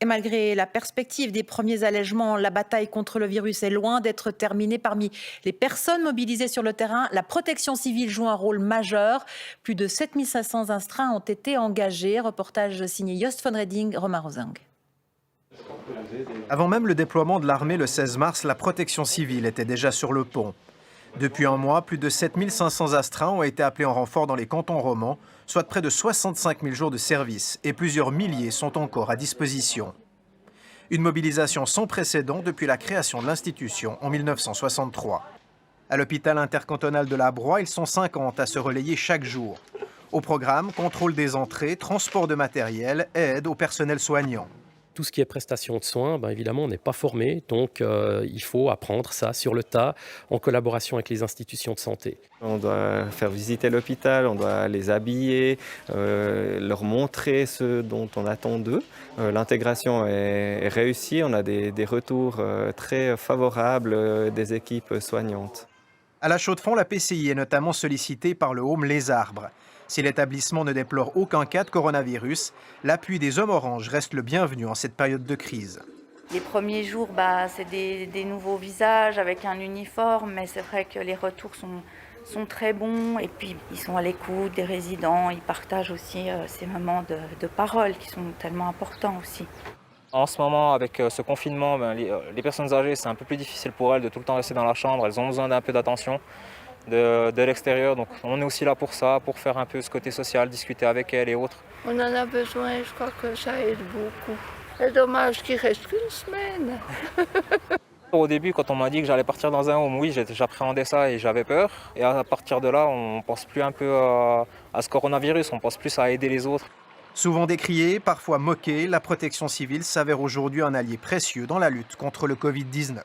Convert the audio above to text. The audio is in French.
Et malgré la perspective des premiers allègements, la bataille contre le virus est loin d'être terminée. Parmi les personnes mobilisées sur le terrain, la protection civile joue un rôle majeur. Plus de 7500 astreints ont été engagés. Reportage signé Joost van Redding, Romain Rozing. Avant même le déploiement de l'armée le 16 mars, la protection civile était déjà sur le pont. Depuis un mois, plus de 7500 astreints ont été appelés en renfort dans les cantons romans, soit près de 65 000 jours de service, et plusieurs milliers sont encore à disposition. Une mobilisation sans précédent depuis la création de l'institution en 1963. À l'hôpital intercantonal de la Broye, ils sont 50 à se relayer chaque jour. Au programme, contrôle des entrées, transport de matériel et aide au personnel soignant. Tout ce qui est prestation de soins, évidemment, on n'est pas formé, donc il faut apprendre ça sur le tas, en collaboration avec les institutions de santé. On doit faire visiter l'hôpital, on doit les habiller, leur montrer ce dont on attend d'eux. L'intégration est réussie, on a des retours très favorables des équipes soignantes. À la Chaux-de-Fonds, la PCI est notamment sollicitée par le Home Les Arbres. Si l'établissement ne déplore aucun cas de coronavirus, l'appui des Hommes Orange reste le bienvenu en cette période de crise. Les premiers jours, c'est des nouveaux visages avec un uniforme, mais c'est vrai que les retours sont très bons. Et puis, ils sont à l'écoute des résidents, ils partagent aussi ces moments de parole qui sont tellement importants aussi. En ce moment, avec ce confinement, les personnes âgées, c'est un peu plus difficile pour elles de tout le temps rester dans la chambre. Elles ont besoin d'un peu d'attention de l'extérieur. Donc on est aussi là pour ça, pour faire un peu ce côté social, discuter avec elles et autres. On en a besoin, je crois que ça aide beaucoup. C'est dommage qu'il reste qu'une semaine. Au début, quand on m'a dit que j'allais partir dans un home, oui, j'appréhendais ça et j'avais peur. Et à partir de là, on pense plus un peu à ce coronavirus, on pense plus à aider les autres. Souvent décriée, parfois moquée, la protection civile s'avère aujourd'hui un allié précieux dans la lutte contre le Covid-19.